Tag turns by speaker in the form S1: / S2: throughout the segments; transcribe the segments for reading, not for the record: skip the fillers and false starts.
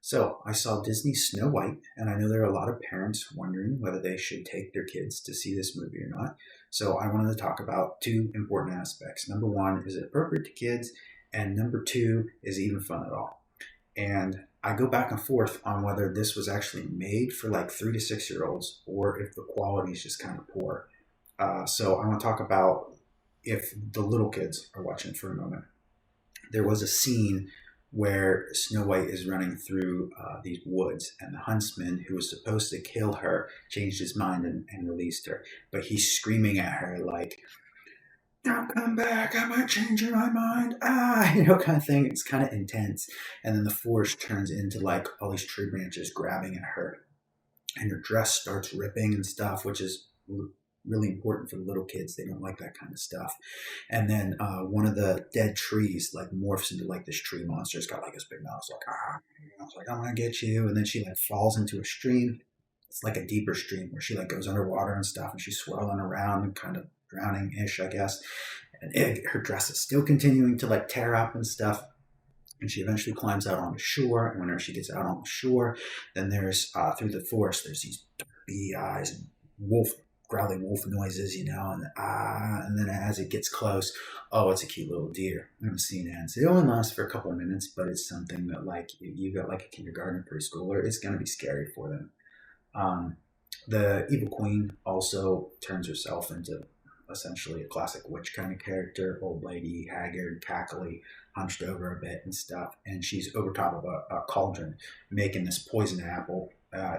S1: So I saw Disney's Snow White, and I know there are a lot of parents wondering whether they should take their kids to see this movie or not. So I wanted to talk about two important aspects. Number one, is it appropriate to kids? And number two, is it even fun at all? And I go back and forth on whether this was actually made for like 3 to 6 year olds or if the quality is just kind of poor. So I want to talk about if the little kids are watching for a moment. There was a scene where Snow White is running through these woods, and the huntsman who was supposed to kill her changed his mind and released her. But he's screaming at her like, "Don't come back! I might change my mind!" Kind of thing. It's kind of intense. And then the forest turns into like all these tree branches grabbing at her, and her dress starts ripping and stuff, which is really important for the little kids. They don't like that kind of stuff. And then one of the dead trees like morphs into like this tree monster. It's got like this big mouth. It's like, it's like, I'm gonna get you. And then she like falls into a stream. It's like a deeper stream where she like goes underwater and stuff, and she's swirling around and kind of drowning ish, I guess. And her dress is still continuing to like tear up and stuff. And she eventually climbs out on the shore. And whenever she gets out on the shore, then there's through the forest, there's these beady eyes and growly wolf noises, and then as it gets close, oh, it's a cute little deer. And the scene ends. It only lasts for a couple of minutes, but it's something that like you got like a kindergarten preschooler, it's gonna be scary for them. The evil queen also turns herself into essentially a classic witch kind of character, old lady, haggard, cackly, hunched over a bit and stuff, and she's over top of a cauldron making this poison apple.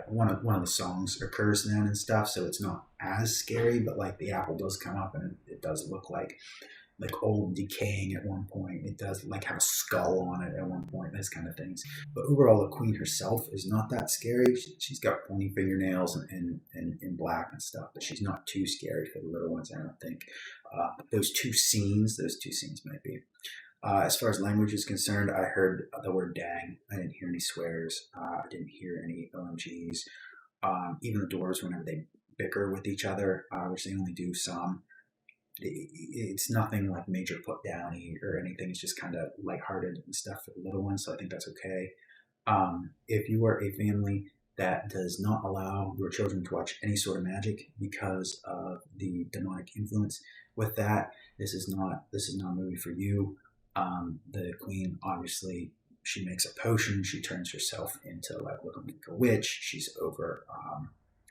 S1: One of the songs occurs then and stuff, so it's not as scary, but like the apple does come up and it does look like old decaying at one point. It does like have a skull on it at one point, those kind of things. But overall, the queen herself is not that scary. She's got pointy fingernails and in black and stuff, but she's not too scary for the little ones, I don't think. Those two scenes might be. As far as language is concerned, I heard the word dang. I didn't hear any swears. I didn't hear any OMGs. Even the dwarves, whenever they bicker with each other, which they only do some, it's nothing like major put downy or anything. It's just kind of lighthearted and stuff for the little ones, so I think that's okay. If you are a family that does not allow your children to watch any sort of magic because of the demonic influence with that, this is not a movie for you. The queen, obviously, she makes a potion. She turns herself into like looking like a witch. She's over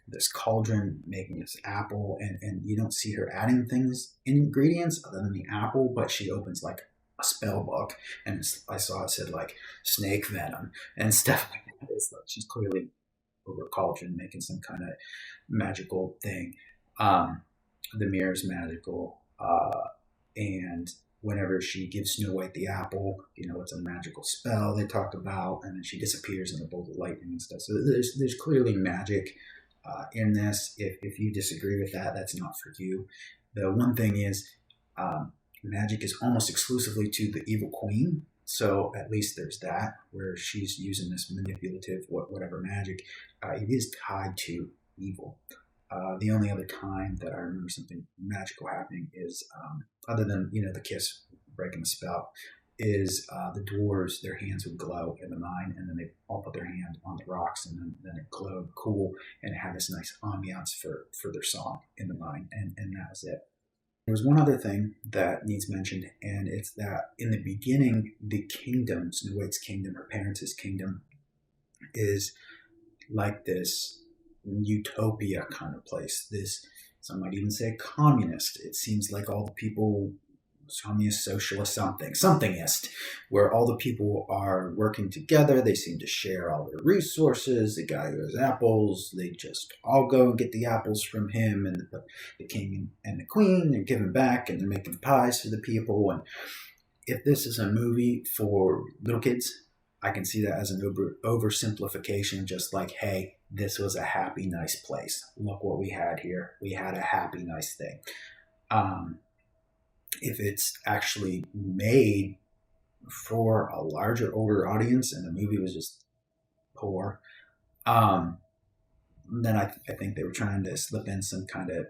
S1: this cauldron making this apple, and you don't see her adding ingredients other than the apple, but she opens like a spell book, and I saw it said like snake venom and stuff like that. It's like she's clearly over a cauldron making some kind of magical thing. The mirror's magical, and whenever she gives Snow White the apple, it's a magical spell they talked about, and then she disappears in a bolt of lightning and stuff. So there's clearly magic in this. If you disagree with that, that's not for you. The one thing is, magic is almost exclusively to the evil queen. So at least there's that, where she's using this manipulative, whatever magic. It is tied to evil. The only other time that I remember something magical happening is, other than the kiss breaking the spell, is the dwarves. Their hands would glow in the mine, and then they all put their hand on the rocks, and then it glowed cool, and it had this nice ambiance for their song in the mine, and that was it. There was one other thing that needs mentioned, and it's that in the beginning, the kingdom, Snow White's kingdom, her parents' kingdom, is like this utopia kind of place. Some might even say communist. It seems like all the people, communist, socialist, somethingist, where all the people are working together. They seem to share all their resources. The guy who has apples, they just all go and get the apples from him, and the king and the queen, they're giving back, and they're making pies for the people. And if this is a movie for little kids, I can see that as an oversimplification, just like, hey, this was a happy, nice place. Look what we had here. We had a happy, nice thing. If it's actually made for a larger, older audience and the movie was just poor, then I think they were trying to slip in some kind of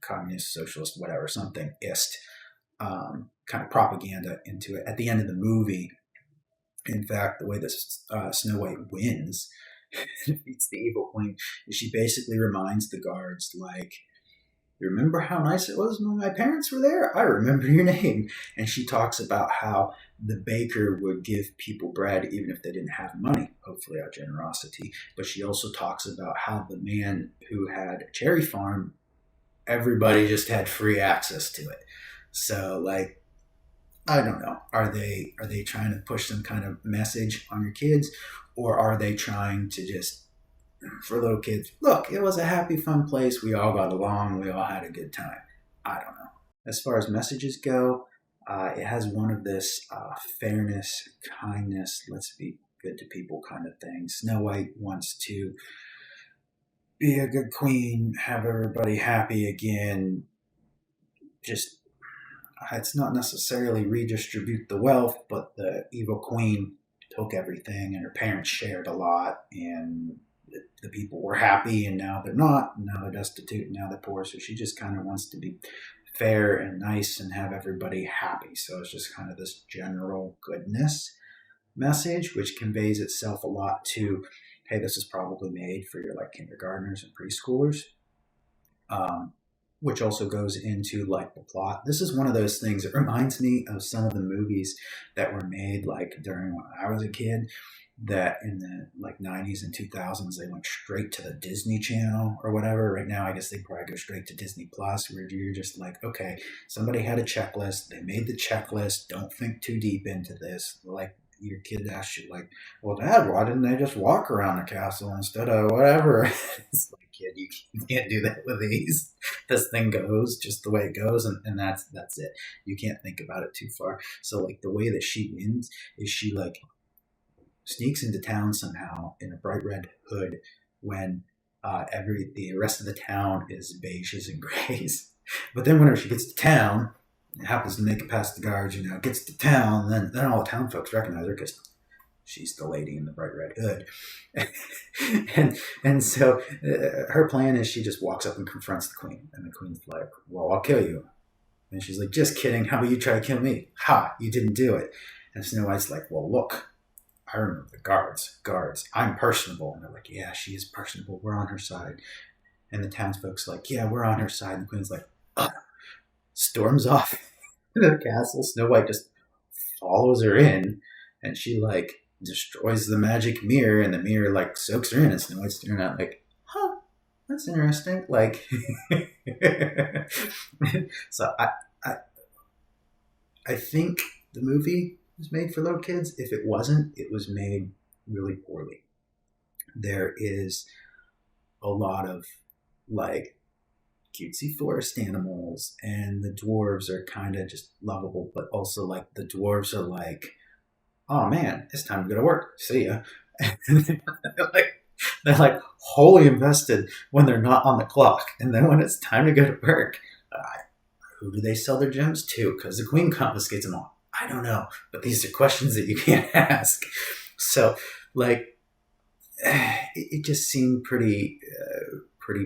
S1: communist, socialist, whatever, something-ist kind of propaganda into it. At the end of the movie, In fact, the way this Snow White wins, defeats the evil queen, is she basically reminds the guards, like, you remember how nice it was when my parents were there? I remember your name. And she talks about how the baker would give people bread even if they didn't have money, hopefully out of generosity. But she also talks about how the man who had a cherry farm, everybody just had free access to it. So, like, I don't know. Are they trying to push some kind of message on your kids, or are they trying to just, for little kids, look, it was a happy, fun place. We all got along. We all had a good time. I don't know. As far as messages go, it has one of this fairness, kindness, let's be good to people kind of thing. Snow White wants to be a good queen, have everybody happy again. Just, it's not necessarily redistribute the wealth, but the evil queen took everything, and her parents shared a lot, and the people were happy, and now they're not. Now they're destitute, and now they're poor. So she just kind of wants to be fair and nice and have everybody happy. So it's just kind of this general goodness message, which conveys itself a lot to, hey, this is probably made for your like kindergartners and preschoolers. Which also goes into like the plot. This is one of those things. It reminds me of some of the movies that were made like during when I was a kid, that in the like 90s and 2000s they went straight to the Disney Channel or whatever. Right now I guess they probably go straight to Disney Plus, where you're just like, okay, somebody had a checklist, they made the checklist, don't think too deep into this. Like, your kid asks you like, well, Dad, why didn't they just walk around the castle instead of whatever? It's like, kid, you can't do that with these. This thing goes just the way it goes, and that's it. You can't think about it too far. So like the way that she wins is she like sneaks into town somehow in a bright red hood when every the rest of the town is beiges and grays. But then whenever she gets to town, it happens to make it past the guards, gets to town, then all the town folks recognize her because she's the lady in the bright red hood. and so her plan is she just walks up and confronts the queen, and the queen's like, well, I'll kill you. And she's like, just kidding, how about you try to kill me? Ha, you didn't do it. And Snow White's like, well, look, I remember the guards, I'm personable. And they're like, yeah, she is personable, we're on her side. And the townsfolk's like, yeah, we're on her side. And the queen's like, ugh, storms off the castle. Snow White just follows her in, and she like destroys the magic mirror, and the mirror like soaks her in, and Snow White's staring out like, huh, that's interesting. Like, so I I think the movie was made for little kids. If it wasn't, it was made really poorly. There is a lot of like cutesy forest animals, and the dwarves are kind of just lovable, but also like the dwarves are like, oh man, it's time to go to work, see ya. they're like they're like wholly invested when they're not on the clock, and then when it's time to go to work, who do they sell their gems to? Because the queen confiscates them all. I don't know, but these are questions that you can't ask. So like it just seemed pretty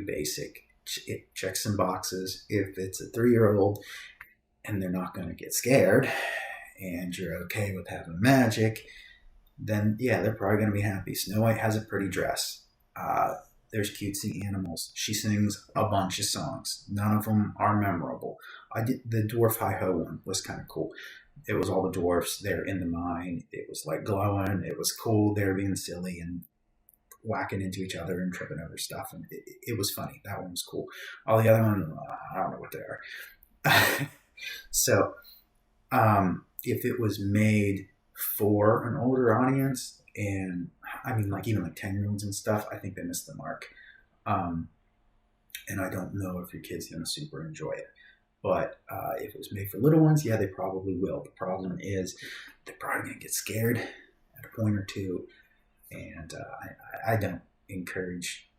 S1: basic. It checks some boxes. If it's a 3-year-old and they're not going to get scared, and you're okay with having magic, then yeah, they're probably going to be happy. Snow White has a pretty dress. There's cutesy animals. She sings a bunch of songs. None of them are memorable. I did the dwarf hi ho one was kind of cool. It was all the dwarfs there in the mine. It was like glowing. It was cool. They're being silly and whacking into each other and tripping over stuff, and it was funny. That one was cool. All the other ones, I don't know what they are. So, if it was made for an older audience, and I mean, like even like 10-year-olds and stuff, I think they missed the mark. And I don't know if your kid's gonna super enjoy it. But if it was made for little ones, yeah, they probably will. The problem is they're probably gonna get scared at a point or two, and I don't encourage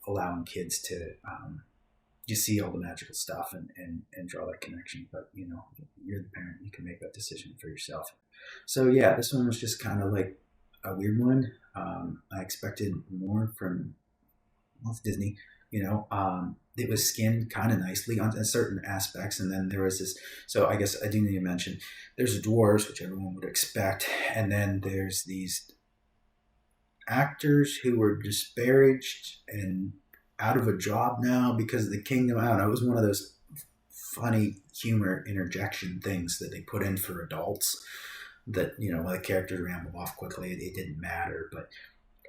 S1: allowing kids to just see all the magical stuff and draw that connection. But you're the parent, you can make that decision for yourself. So yeah, this one was just kind of like a weird one. I expected more from, well, it's Disney. it was skinned kind of nicely on certain aspects. And then there was this, so I guess I do need to mention, there's dwarves, which everyone would expect. And then there's these actors who were disparaged and out of a job now because of the kingdom. I don't know. It was one of those funny humor interjection things that they put in for adults that, when the characters ramble off quickly, it didn't matter. But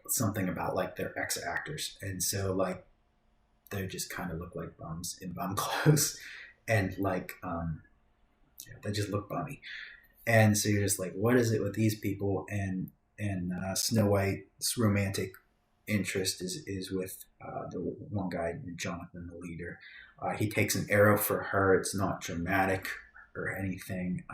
S1: something about like they're ex-actors. And so like they just kind of look like bums in bum clothes. And like, they just look bummy. And so you're just like, what is it with these people? And Snow White's romantic interest is with the one guy, Jonathan, the leader. He takes an arrow for her. It's not dramatic or anything,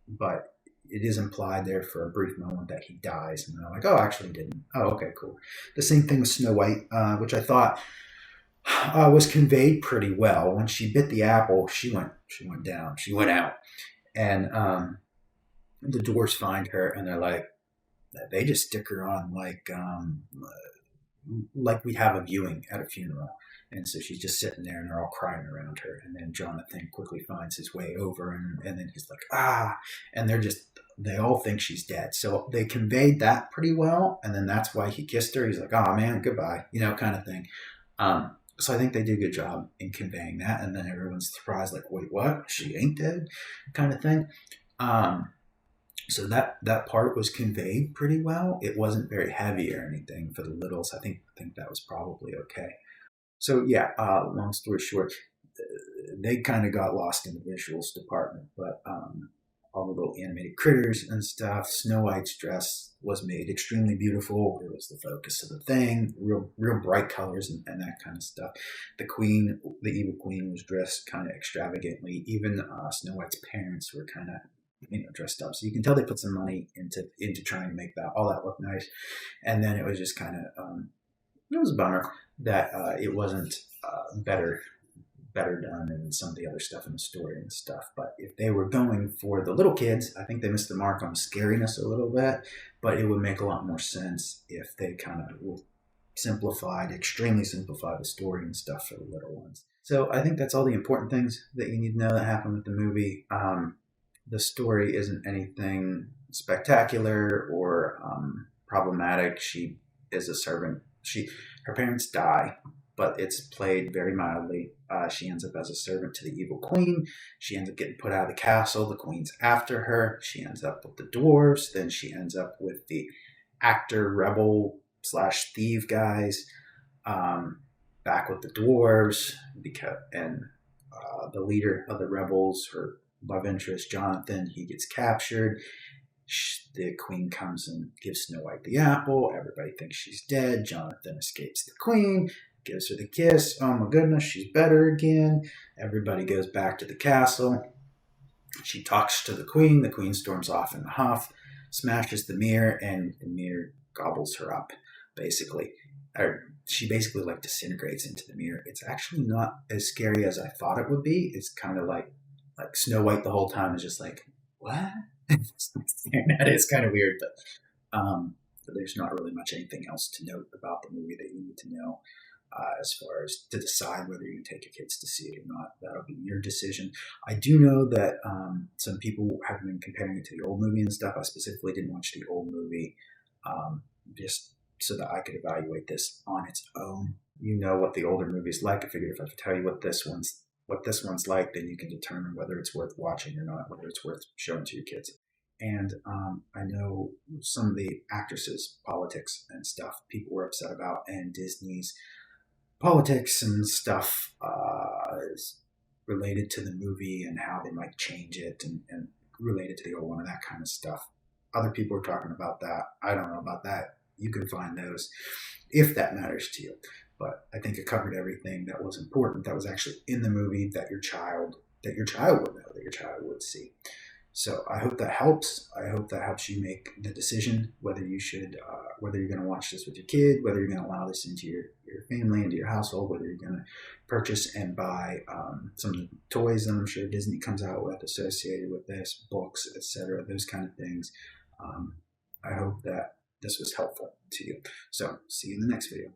S1: but it is implied there for a brief moment that he dies. And they're like, oh, actually he didn't. Oh, okay, cool. The same thing with Snow White, which I thought was conveyed pretty well. When she bit the apple, she went down. She went out. And the dwarves find her, and they're like, they just stick her on like we have a viewing at a funeral. And so she's just sitting there and they're all crying around her. And then Jonathan quickly finds his way over and then he's like, ah, and they all think she's dead. So they conveyed that pretty well. And then that's why he kissed her. He's like, oh man, goodbye, kind of thing. So I think they did a good job in conveying that. And then everyone's surprised, like, wait, what? She ain't dead, kind of thing. So that part was conveyed pretty well. It wasn't very heavy or anything for the littles. I think that was probably okay. So yeah, long story short, they kind of got lost in the visuals department, but all the little animated critters and stuff. Snow White's dress was made extremely beautiful. It was the focus of the thing. Real bright colors and that kind of stuff. The queen, the evil queen, was dressed kind of extravagantly. Even Snow White's parents were kind of dressed up. So you can tell they put some money into trying to make all that look nice. And then it was just kind of it was a bummer that it wasn't better done than some of the other stuff in the story and stuff. But if they were going for the little kids, I think they missed the mark on scariness a little bit. But it would make a lot more sense if they kind of extremely simplified the story and stuff for the little ones. So I think that's all the important things that you need to know that happened with the movie. The story isn't anything spectacular or problematic. She is a servant. Her parents die, but it's played very mildly. She ends up as a servant to the evil queen. She ends up getting put out of the castle. The queen's after her. She ends up with the dwarves. Then she ends up with the actor rebel / thief guys. Back with the dwarves and the leader of the rebels, her love interest, Jonathan, he gets captured. The queen comes and gives Snow White the apple. Everybody thinks she's dead. Jonathan escapes the queen, gives her the kiss. Oh my goodness, she's better again. Everybody goes back to the castle. She talks to the queen. The queen storms off in a huff, smashes the mirror, and the mirror gobbles her up, basically. She basically like disintegrates into the mirror. It's actually not as scary as I thought it would be. It's kind of like Snow White the whole time is just like, what? It's kind of weird, but there's not really much anything else to note about the movie that you need to know as far as to decide whether you can take your kids to see it or not. That'll be your decision. I do know that some people have been comparing it to the old movie and stuff. I specifically didn't watch the old movie just so that I could evaluate this on its own. You know what the older movie is like. I figured if I could tell you what this one's like, then you can determine whether it's worth watching or not, whether it's worth showing to your kids. And I know some of the actresses' politics and stuff people were upset about, and Disney's politics and stuff is related to the movie and how they might change it and related to the old one and that kind of stuff. Other people are talking about that. I don't know about that. You can find those if that matters to you. But I think it covered everything that was important, that was actually in the movie, that your child would know, that your child would see. So I hope that helps. I hope that helps you make the decision whether whether you're going to watch this with your kid, whether you're going to allow this into your family, into your household, whether you're going to purchase and buy some of the toys that I'm sure Disney comes out with associated with this, books, etc., those kind of things. I hope that this was helpful to you. So see you in the next video.